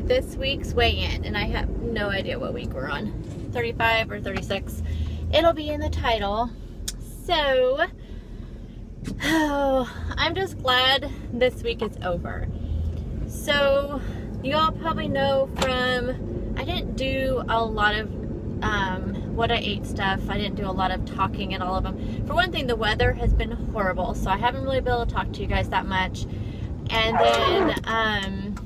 this week's weigh-in, and I have no idea what week we're on, 35 or 36. It'll be in the title. So, I'm just glad this week is over. So, you all probably know from, I didn't do a lot of what I ate stuff. I didn't do a lot of talking in all of them. For one thing, the weather has been horrible, so I haven't really been able to talk to you guys that much. And then,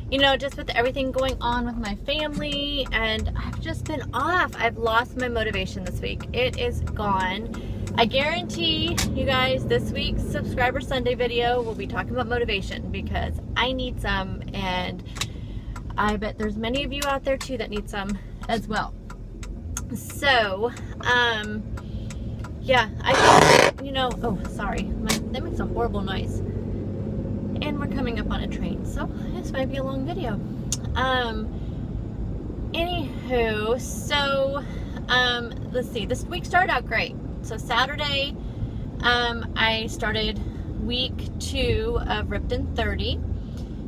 you know, just with everything going on with my family, and I've just been off. I've lost my motivation this week. It is gone. I guarantee you guys this week's Subscriber Sunday video will be talking about motivation, because I need some, and I bet there's many of you out there too that need some as well. So, yeah, you know, oh, sorry, that makes a horrible noise. And we're coming up on a train, so this might be a long video. Anywho, so, let's see, this week started out great. So Saturday, I started week 2 of Ripped in 30.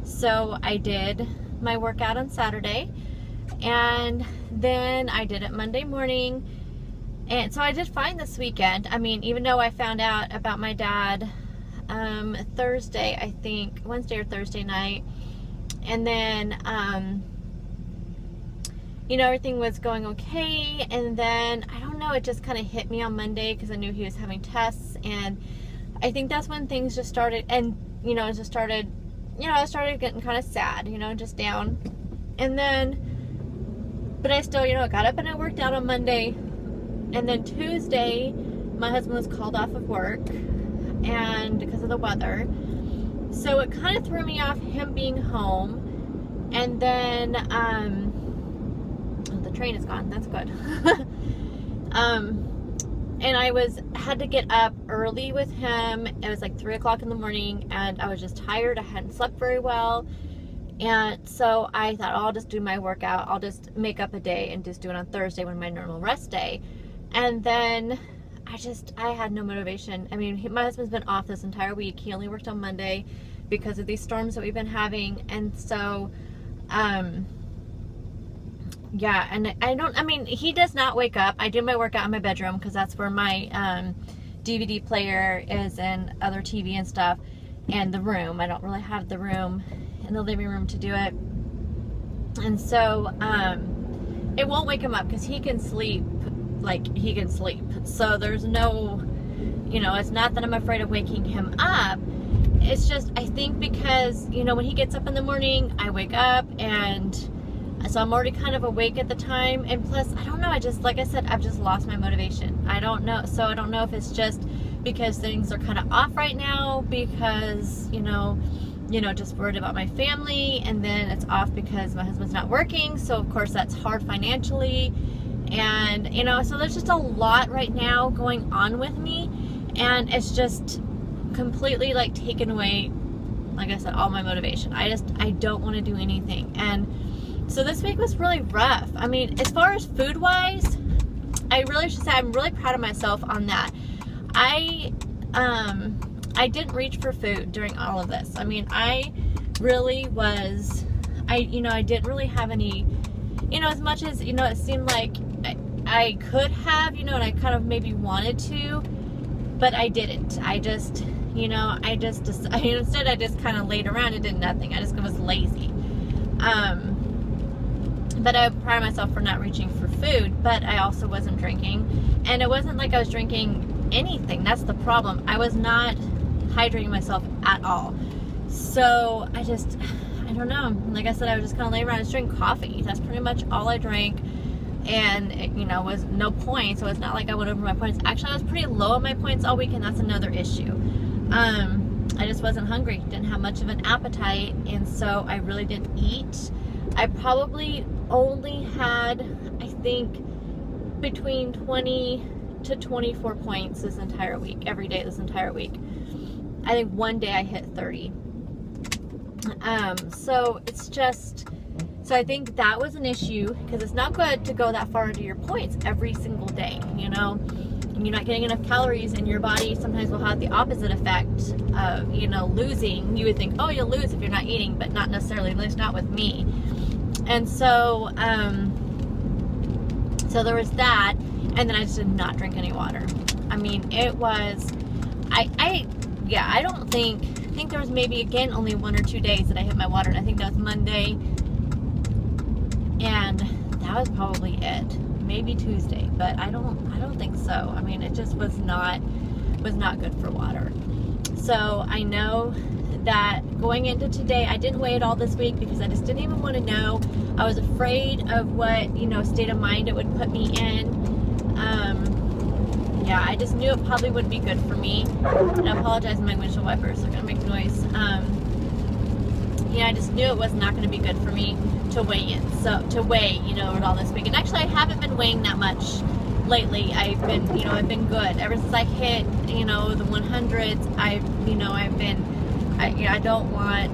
So I did my workout on Saturday, and then I did it Monday morning, and so I did fine this weekend. I mean, even though I found out about my dad Thursday, I think, Wednesday or Thursday night, and then, you know, everything was going okay, and then, I don't know, it just kind of hit me on Monday, because I knew he was having tests, and I think that's when things just started, and, you know, it just started, you know, I started getting kind of sad, you know, just down, and then, but I still, you know, got up and I worked out on Monday, and then Tuesday, my husband was called off of work, and because of the weather, so it kind of threw me off him being home, and then, the train is gone, that's good. And I had to get up early with him. It was like 3 o'clock in the morning, and I was just tired. I hadn't slept very well, and so I thought, oh, I'll just do my workout. I'll just make up a day and just do it on Thursday when my normal rest day. And then I had no motivation. I mean, my husband's been off this entire week. He only worked on Monday because of these storms that we've been having, and so yeah, and I mean, he does not wake up. I do my workout in my bedroom, because that's where my DVD player is, and other TV and stuff, and the room. I don't really have the room in the living room to do it, and so it won't wake him up, because he can sleep, like, he can sleep. So there's no, you know, it's not that I'm afraid of waking him up. It's just, I think, because, you know, when he gets up in the morning, I wake up, and so I'm already kind of awake at the time, and plus, I don't know, I just, like I said, I've just lost my motivation. I don't know, so I don't know if it's just because things are kind of off right now, because, you know, just worried about my family, and then it's off because my husband's not working, so of course that's hard financially, and, you know, so there's just a lot right now going on with me, and it's just completely, like, taken away, like I said, all my motivation. I don't want to do anything, and so this week was really rough. I mean, as far as food-wise, I really should say I'm really proud of myself on that. I didn't reach for food during all of this. I mean, I really was, you know, I didn't really have any, you know, as much as, you know, it seemed like I could have, you know, and I kind of maybe wanted to, but I didn't. I just, you know, instead I just kind of laid around and did nothing. I just was lazy. But I pride myself for not reaching for food, but I also wasn't drinking, and it wasn't like I was drinking anything. That's the problem. I was not hydrating myself at all. So I don't know, like I said, I was just kind of laying around and just drinking coffee. That's pretty much all I drank, and it, you know, was no points, so it's not like I went over my points. Actually, I was pretty low on my points all week, and that's another issue. I just wasn't hungry, didn't have much of an appetite, and so I really didn't eat. I probably only had, I think, between 20 to 24 points this entire week, every day this entire week. I think one day I hit 30. So it's just, so I think that was an issue, because it's not good to go that far into your points every single day, you know. you're not getting enough calories, and your body sometimes will have the opposite effect of, you know, losing. You would think, oh, you'll lose if you're not eating, but not necessarily, at least not with me. And so, so there was that, and then I just did not drink any water. I mean, it was, I think there was maybe, again, only 1 or 2 days that I hit my water, and I think that was Monday, and that was probably it. Maybe Tuesday, but I don't think so. I mean, it just was not good for water. So I know that going into today, I didn't weigh it all this week because I just didn't even want to know. I was afraid of what, you know, state of mind it would put me in. Yeah, I just knew it probably wouldn't be good for me. And I apologize, my windshield wipers are gonna make noise. Yeah, I just knew it was not gonna be good for me to weigh in. So to weigh, you know, all this week. And actually, I haven't been weighing that much lately. I've been, you know, I've been good ever since I hit, you know, the 100s. I don't want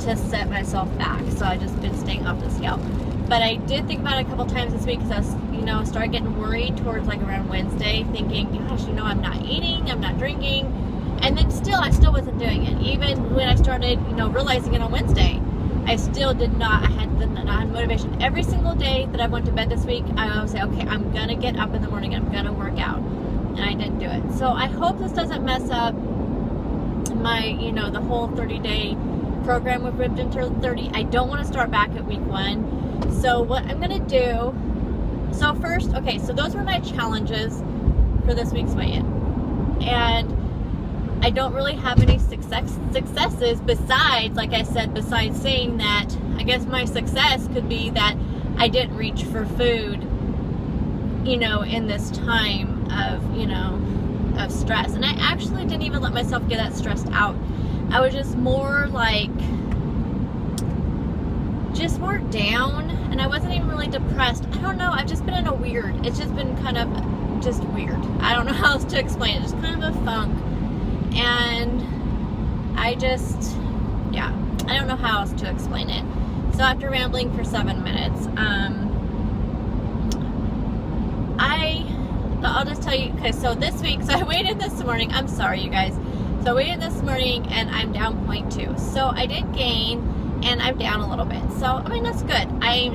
to set myself back, so I've just been staying off the scale. But I did think about it a couple times this week because I was, you know, started getting worried towards like around Wednesday, thinking, gosh, you know, I'm not eating, I'm not drinking, and then I still wasn't doing it. Even when I started, you know, realizing it on Wednesday, I still did not. I had the motivation. Every single day that I went to bed this week, I would say, okay, I'm gonna get up in the morning, I'm gonna work out, and I didn't do it. So I hope this doesn't mess up my, you know, the whole 30-day program with Ripped Into 30. I don't want to start back at week 1. So what I'm gonna do, so first, okay, so those were my challenges for this week's weigh-in, and I don't really have any successes besides, like I said, besides saying that I guess my success could be that I didn't reach for food, you know, in this time of, you know, of stress. And I actually didn't even let myself get that stressed out. I was just more like, just more down, and I wasn't even really depressed. I don't know, I've just been in a weird, it's just been kind of just weird. I don't know how else to explain it, just kind of a funk. And I just, yeah, I don't know how else to explain it. So after rambling for 7 minutes, I'll just tell you, okay, so this week, so I weighed in this morning, I'm sorry you guys, so I weighed in this morning and I'm down 0.2, so I did gain, and I'm down a little bit, so I mean that's good. I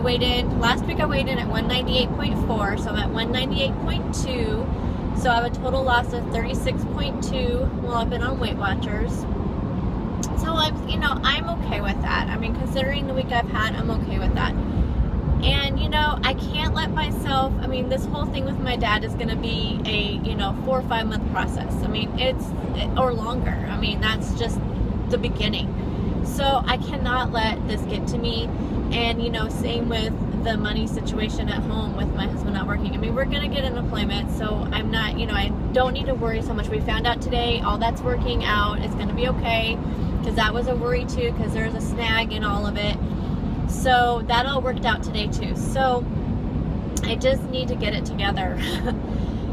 weighed in, last week I weighed in at 198.4, so I'm at 198.2, so I have a total loss of 36.2 while I've been on Weight Watchers. So I'm okay with that. I mean, considering the week I've had, I'm okay with that. And, you know, I can't let myself, I mean, this whole thing with my dad is going to be a, you know, 4 or 5 month process. I mean, or longer. I mean, that's just the beginning. So I cannot let this get to me. And, you know, same with the money situation at home with my husband not working. I mean, we're going to get an employment, so I'm not, you know, I don't need to worry so much. We found out today all that's working out. It's going to be okay, because that was a worry too, because there's a snag in all of it. So that all worked out today too. So I just need to get it together.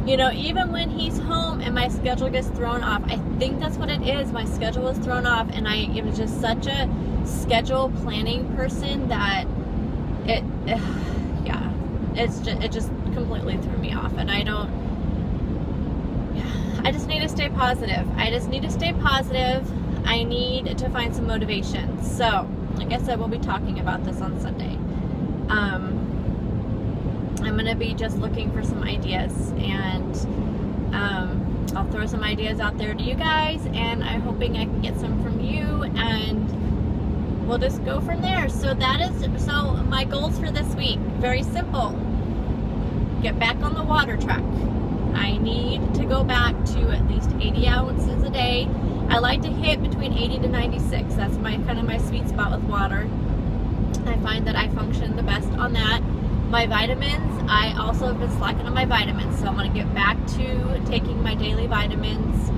You know, even when he's home and my schedule gets thrown off, I think that's what it is. My schedule is thrown off, and I am just such a schedule planning person that it just completely threw me off. And I just need to stay positive. I need to find some motivation. So like I said, we'll be talking about this on Sunday. I'm going to be just looking for some ideas, and I'll throw some ideas out there to you guys, and I'm hoping I can get some from you, and we'll just go from there. So so my goals for this week, very simple. Get back on the water track. I need to go back to at least 80 ounces a day. I like to hit between 80 to 96. That's my sweet spot with water. I find that I function the best on that. My vitamins, I also have been slacking on my vitamins, so I'm going to get back to taking my daily vitamins.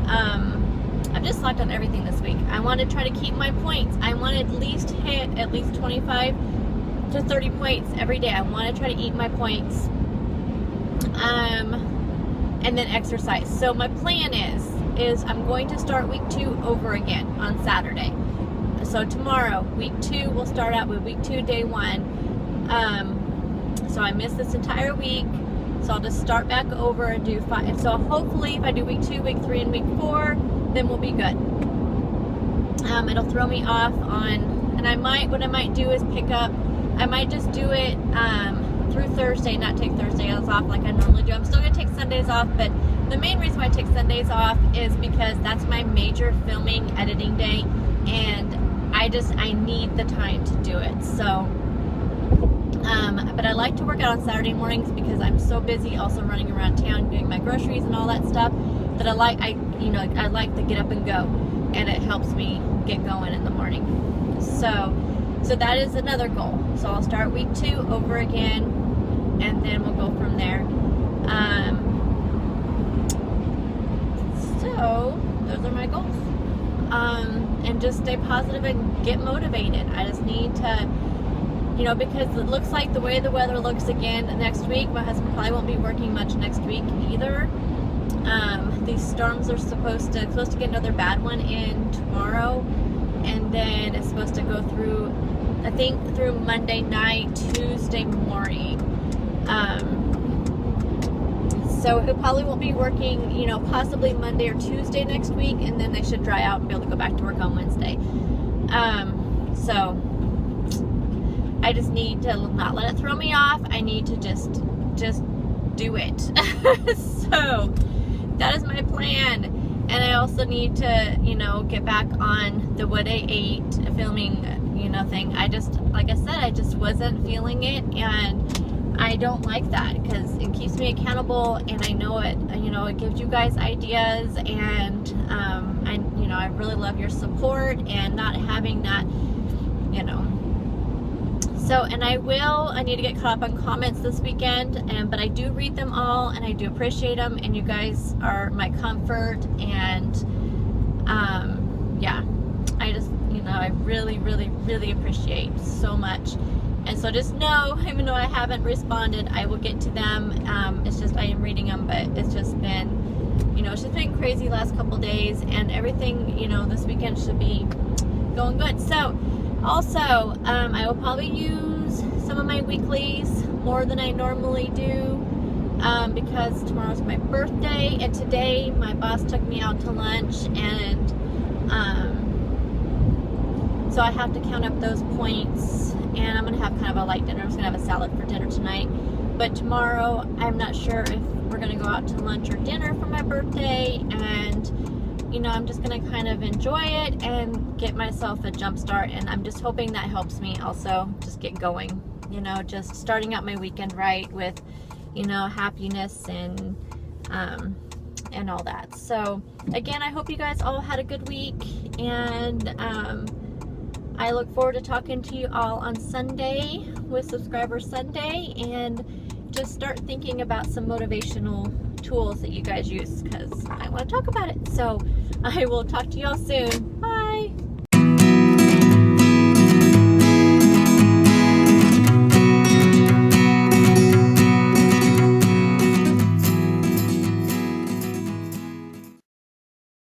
I've just slacked on everything this week. I want to try to keep my points. I want to at least hit at least 25 to 30 points every day. I want to try to eat my points. And then exercise. So my plan is I'm going to start week 2 over again on Saturday. So tomorrow, week 2, we'll start out with week 2, day 1. So I missed this entire week. So I'll just start back over and do 5. And so hopefully if I do week 2, week 3, and week 4, then we'll be good. It'll throw me off on, and what I might do is I might just do it through Thursday, not take Thursday off like I normally do. I'm still going to take Sundays off, but the main reason why I take Sundays off is because that's my major filming, editing day, and I need the time to do it. So, but I like to work out on Saturday mornings because I'm so busy also running around town doing my groceries and all that stuff that I like to get up and go, and it helps me get going in the morning. So that is another goal. So I'll start week 2 over again, and then we'll go from there. So those are my goals. And just stay positive and get motivated. I just need to, because it looks like the way the weather looks again next week, my husband probably won't be working much next week either. These storms are supposed to get another bad one in tomorrow, and then it's supposed to go through, I think, through Monday night, Tuesday morning. So he probably won't be working, possibly Monday or Tuesday next week, and then they should dry out and be able to go back to work on Wednesday. So I just need to not let it throw me off. I need to just do it. So that is my plan. And I also need to, get back on the What I Ate filming, thing. Like I said, I just wasn't feeling it, and I don't like that because it keeps me accountable, and I know it, it gives you guys ideas, and I really love your support, and not having that, So, and I need to get caught up on comments this weekend, but I do read them all, and I do appreciate them, and you guys are my comfort, and yeah, I just, I really, really, really appreciate so much. And so just know, even though I haven't responded, I will get to them. It's just, I am reading them, but it's just been, it's just been crazy last couple days, and everything, this weekend should be going good. So, also, I will probably use some of my weeklies more than I normally do, because tomorrow's my birthday, and today my boss took me out to lunch, and so I have to count up those points, and I'm going to have kind of a light dinner. I'm just going to have a salad for dinner tonight, but tomorrow I'm not sure if we're going to go out to lunch or dinner for my birthday, and I'm just going to kind of enjoy it and get myself a jump start, and I'm just hoping that helps me also just get going, just starting out my weekend right with, happiness and all that. So again, I hope you guys all had a good week, and I look forward to talking to you all on Sunday with Subscriber Sunday, and just start thinking about some motivational tools that you guys use, because I want to talk about it. So I will talk to you all soon. Bye.